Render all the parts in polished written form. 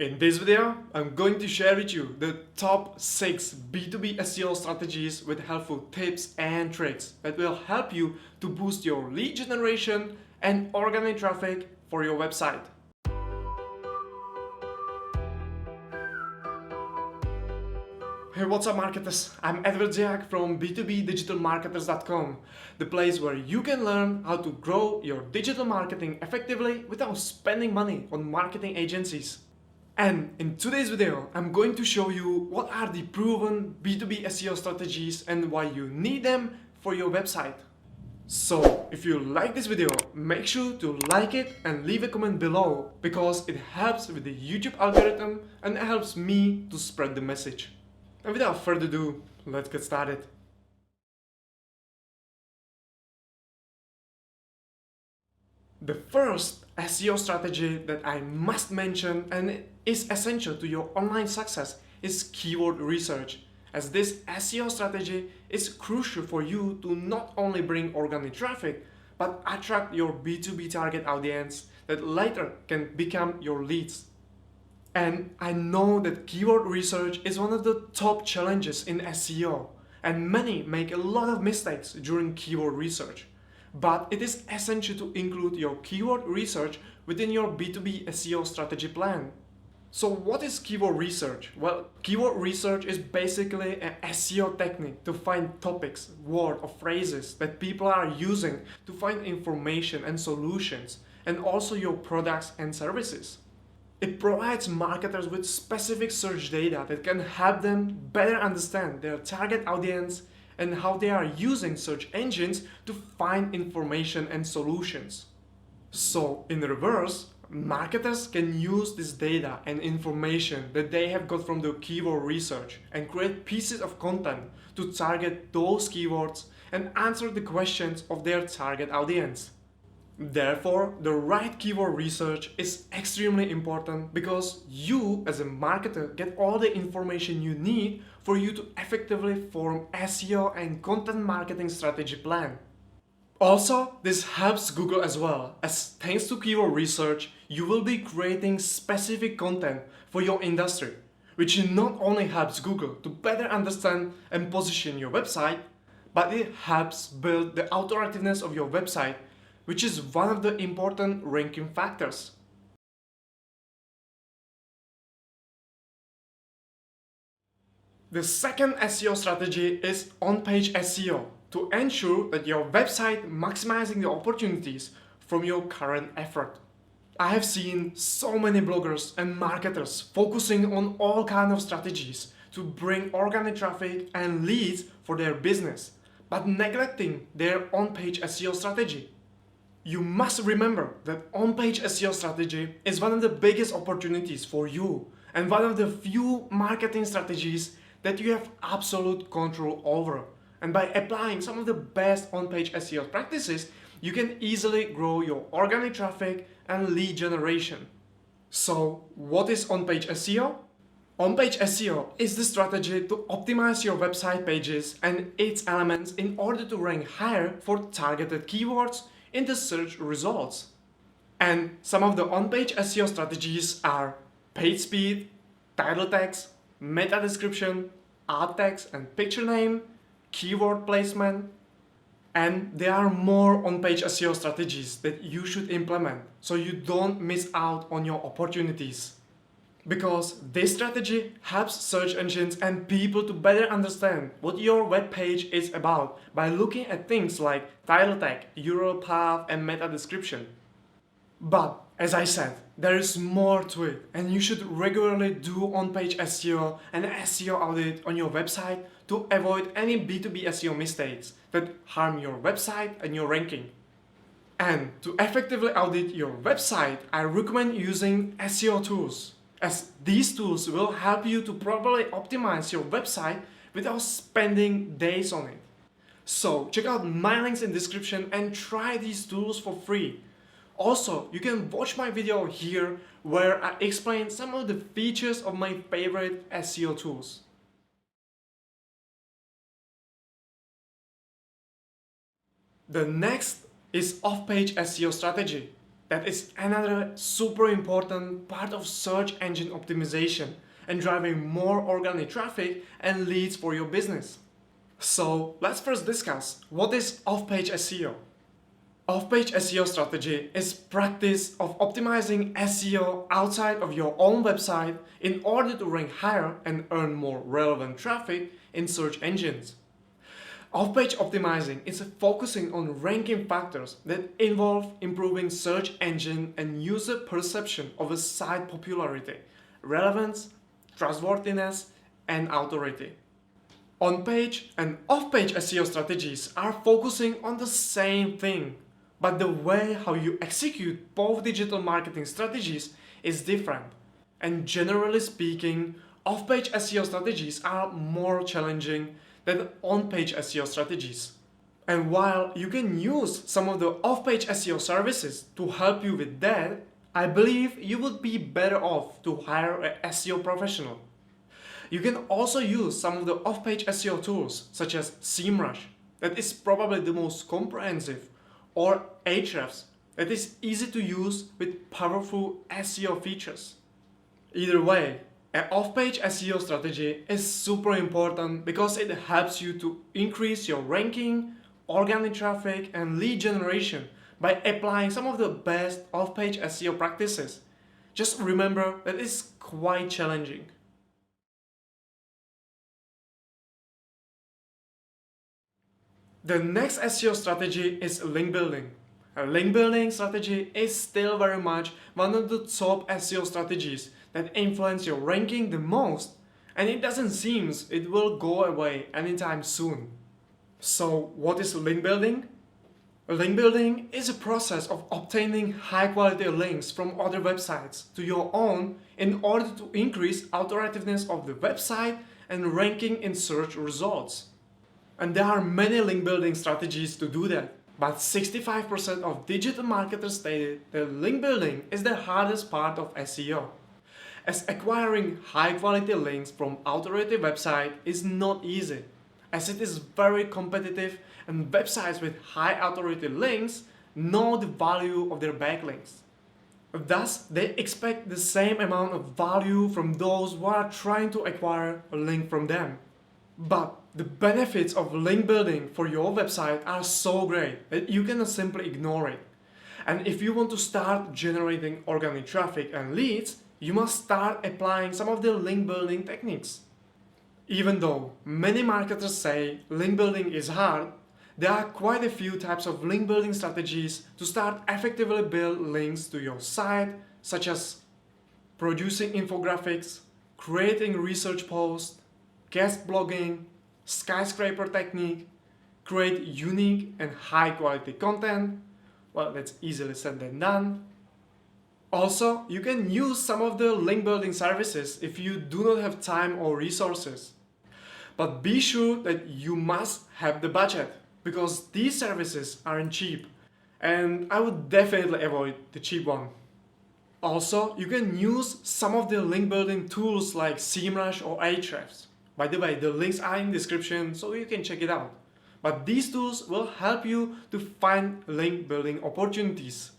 In this video, I'm going to share with you the top 6 B2B SEO strategies with helpful tips and tricks that will help you to boost your lead generation and organic traffic for your website. Hey, what's up marketers? I'm Eduard Dziak from B2BDigitalMarketers.com, the place where you can learn how to grow your digital marketing effectively without spending money on marketing agencies. And in today's video, I'm going to show you what are the proven B2B SEO strategies and why you need them for your website. So, if you like this video, make sure to like it and leave a comment below because it helps with the YouTube algorithm and it helps me to spread the message. And without further ado, let's get started. The first SEO strategy that I must mention and is essential to your online success is keyword research, as this SEO strategy is crucial for you to not only bring organic traffic but attract your B2B target audience that later can become your leads. And I know that keyword research is one of the top challenges in SEO, and many make a lot of mistakes during keyword research. But it is essential to include your keyword research within your B2B SEO strategy plan. So what is keyword research? Well, keyword research is basically an SEO technique to find topics, words or phrases that people are using to find information and solutions, and also your products and services. It provides marketers with specific search data that can help them better understand their target audience and how they are using search engines to find information and solutions. So, in reverse, marketers can use this data and information that they have got from the keyword research and create pieces of content to target those keywords and answer the questions of their target audience. Therefore, the right keyword research is extremely important because you as a marketer get all the information you need for you to effectively form SEO and content marketing strategy plan. Also, this helps Google as well, as thanks to keyword research, you will be creating specific content for your industry, which not only helps Google to better understand and position your website, but it helps build the authoritativeness of your website, which is one of the important ranking factors. The second SEO strategy is on-page SEO to ensure that your website maximizing the opportunities from your current effort. I have seen so many bloggers and marketers focusing on all kinds of strategies to bring organic traffic and leads for their business, but neglecting their on-page SEO strategy. You must remember that on-page SEO strategy is one of the biggest opportunities for you and one of the few marketing strategies that you have absolute control over. And by applying some of the best on-page SEO practices, you can easily grow your organic traffic and lead generation. So, what is on-page SEO? On-page SEO is the strategy to optimize your website pages and its elements in order to rank higher for targeted keywords in the search results. And some of the on-page SEO strategies are page speed, title tags, meta description, alt tags and picture name, keyword placement, and there are more on-page SEO strategies that you should implement so you don't miss out on your opportunities. Because this strategy helps search engines and people to better understand what your web page is about by looking at things like title tag, URL path and meta description. But as I said, there is more to it and you should regularly do on-page SEO and SEO audit on your website to avoid any B2B SEO mistakes that harm your website and your ranking. And to effectively audit your website, I recommend using SEO tools, as these tools will help you to properly optimize your website without spending days on it. So check out my links in the description and try these tools for free. Also, you can watch my video here where I explain some of the features of my favorite SEO tools. The next is off-page SEO strategy. That is another super important part of search engine optimization and driving more organic traffic and leads for your business. So let's first discuss what is off-page SEO. Off-page SEO strategy is practice of optimizing SEO outside of your own website in order to rank higher and earn more relevant traffic in search engines. Off-page optimizing is focusing on ranking factors that involve improving search engine and user perception of a site popularity, relevance, trustworthiness, and authority. On-page and off-page SEO strategies are focusing on the same thing, but the way how you execute both digital marketing strategies is different. And generally speaking, off-page SEO strategies are more challenging than on-page SEO strategies. And while you can use some of the off-page SEO services to help you with that, I believe you would be better off to hire an SEO professional. You can also use some of the off-page SEO tools such as SEMrush, that is probably the most comprehensive, or Ahrefs, that is easy to use with powerful SEO features. Either way, an off-page SEO strategy is super important because it helps you to increase your ranking, organic traffic, and lead generation by applying some of the best off-page SEO practices. Just remember that it's quite challenging. The next SEO strategy is link building. A link building strategy is still very much one of the top SEO strategies that influence your ranking the most, and it doesn't seem it will go away anytime soon. So what is link building? Link building is a process of obtaining high quality links from other websites to your own in order to increase authoritativeness of the website and ranking in search results. And there are many link building strategies to do that. But 65% of digital marketers stated that link building is the hardest part of SEO, as acquiring high-quality links from authoritative websites is not easy, as it is very competitive and websites with high authority links know the value of their backlinks. Thus, they expect the same amount of value from those who are trying to acquire a link from them. But the benefits of link building for your website are so great that you cannot simply ignore it. And if you want to start generating organic traffic and leads, you must start applying some of the link building techniques. Even though many marketers say link building is hard, there are quite a few types of link building strategies to start effectively build links to your site, such as producing infographics, creating research posts, guest blogging, skyscraper technique, create unique and high quality content. Well, that's easily said than done. Also, you can use some of the link building services if you do not have time or resources. But be sure that you must have the budget, because these services aren't cheap, and I would definitely avoid the cheap one. Also, you can use some of the link building tools like SEMrush or Ahrefs. By the way, the links are in the description so you can check it out. But these tools will help you to find link building opportunities.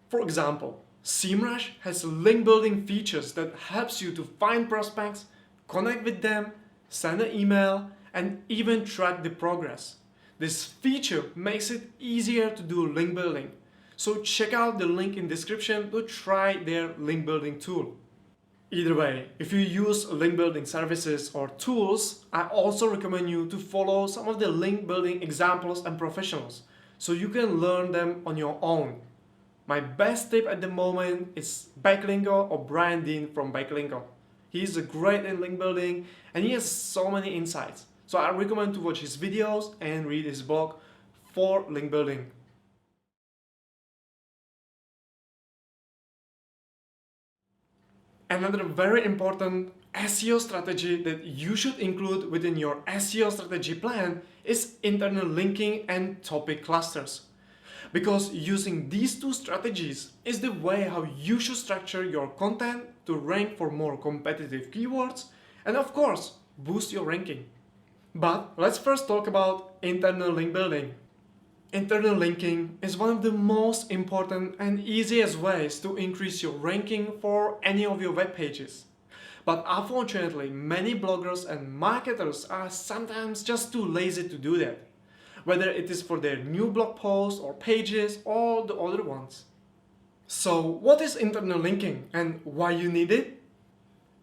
For example, SEMrush has link building features that helps you to find prospects, connect with them, send an email, and even track the progress. This feature makes it easier to do link building. So check out the link in description to try their link building tool. Either way, if you use link building services or tools, I also recommend you to follow some of the link building examples and professionals so you can learn them on your own. My best tip at the moment is Backlinko or Brian Dean from Backlinko. He's great in link building and he has so many insights. So I recommend to watch his videos and read his blog for link building. Another very important SEO strategy that you should include within your SEO strategy plan is internal linking and topic clusters. Because using these two strategies is the way how you should structure your content to rank for more competitive keywords and of course boost your ranking. But let's first talk about internal link building. Internal linking is one of the most important and easiest ways to increase your ranking for any of your web pages. But unfortunately, many bloggers and marketers are sometimes just too lazy to do that, whether it is for their new blog posts or pages or the other ones. So what is internal linking and why you need it?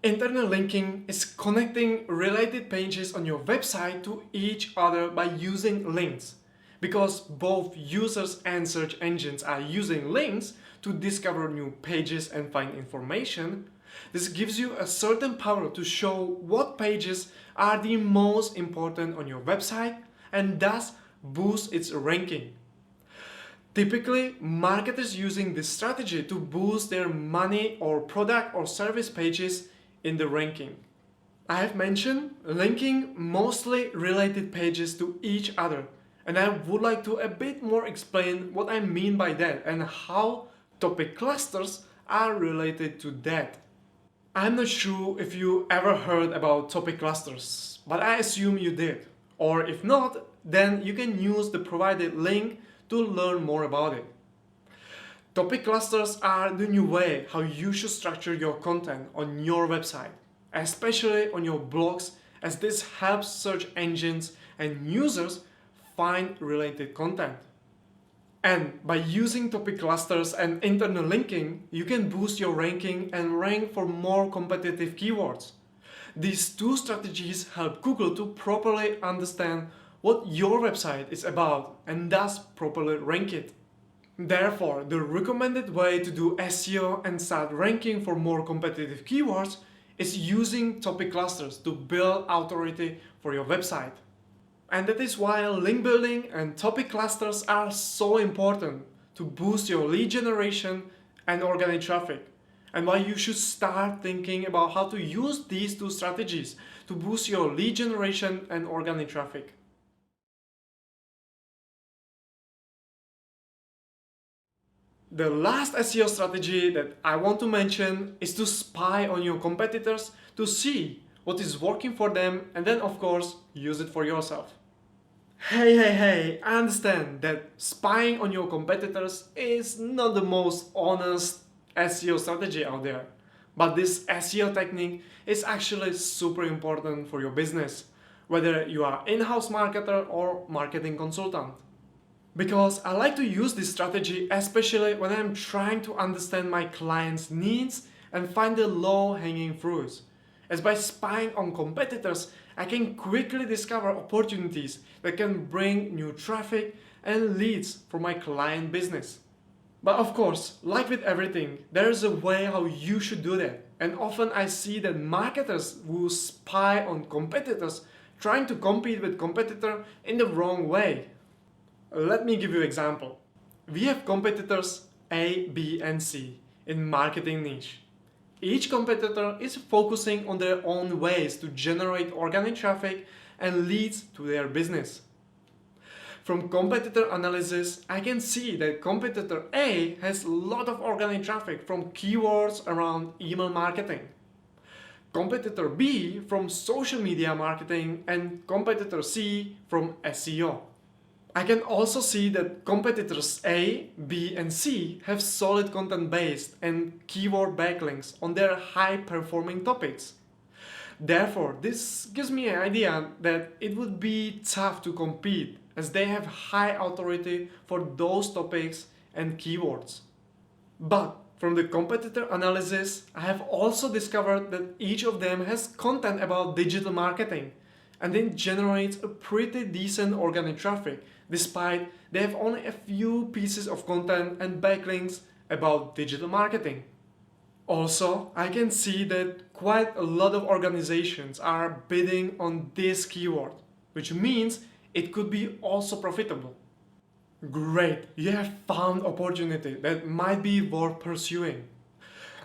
Internal linking is connecting related pages on your website to each other by using links. Because both users and search engines are using links to discover new pages and find information, this gives you a certain power to show what pages are the most important on your website and thus boost its ranking. Typically, marketers using this strategy to boost their money or product or service pages in the ranking. I have mentioned linking mostly related pages to each other, and I would like to a bit more explain what I mean by that and how topic clusters are related to that. I'm not sure if you ever heard about topic clusters, but I assume you did. Or if not, then you can use the provided link to learn more about it. Topic clusters are the new way how you should structure your content on your website, especially on your blogs, as this helps search engines and users find related content. And by using topic clusters and internal linking, you can boost your ranking and rank for more competitive keywords. These two strategies help Google to properly understand what your website is about and thus properly rank it. Therefore, the recommended way to do SEO and start ranking for more competitive keywords is using topic clusters to build authority for your website. And that is why link building and topic clusters are so important to boost your lead generation and organic traffic, and why you should start thinking about how to use these two strategies to boost your lead generation and organic traffic. The last SEO strategy that I want to mention is to spy on your competitors to see what is working for them and then of course use it for yourself. Hey, I understand that spying on your competitors is not the most honest SEO strategy out there, but this SEO technique is actually super important for your business, whether you are in-house marketer or marketing consultant. Because I like to use this strategy especially when I'm trying to understand my clients' needs and find the low-hanging fruits. As by spying on competitors, I can quickly discover opportunities that can bring new traffic and leads for my client business. But of course, like with everything, there is a way how you should do that. And often I see that marketers who spy on competitors trying to compete with competitor in the wrong way. Let me give you an example. We have competitors A, B and C in marketing niche. Each competitor is focusing on their own ways to generate organic traffic and leads to their business. From competitor analysis, I can see that competitor A has a lot of organic traffic from keywords around email marketing, competitor B from social media marketing, and competitor C from SEO. I can also see that competitors A, B and C have solid content based and keyword backlinks on their high performing topics. Therefore, this gives me an idea that it would be tough to compete as they have high authority for those topics and keywords. But from the competitor analysis, I have also discovered that each of them has content about digital marketing and it generates a pretty decent organic traffic despite they have only a few pieces of content and backlinks about digital marketing. Also, I can see that quite a lot of organizations are bidding on this keyword, which means it could be also profitable. Great, you have found opportunity that might be worth pursuing.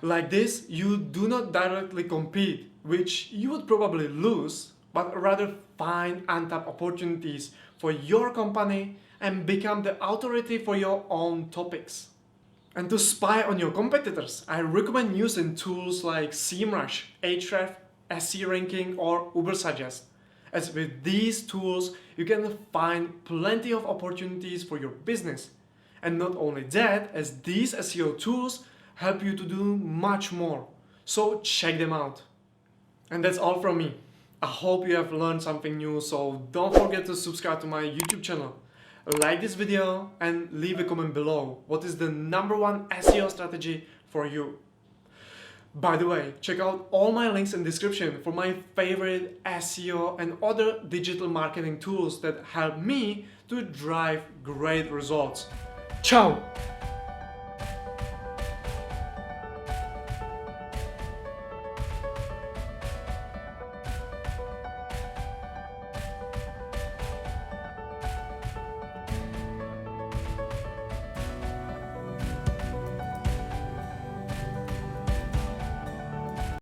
Like this, you do not directly compete, which you would probably lose, but rather find untapped opportunities for your company and become the authority for your own topics. And to spy on your competitors, I recommend using tools like SEMrush, Ahrefs, SE Ranking or Ubersuggest, as with these tools you can find plenty of opportunities for your business. And not only that, as these SEO tools help you to do much more. So check them out. And that's all from me. I hope you have learned something new, so don't forget to subscribe to my YouTube channel. Like this video and leave a comment below. What is the #1 SEO strategy for you? By the way, check out all my links in the description for my favorite SEO and other digital marketing tools that help me to drive great results. Ciao!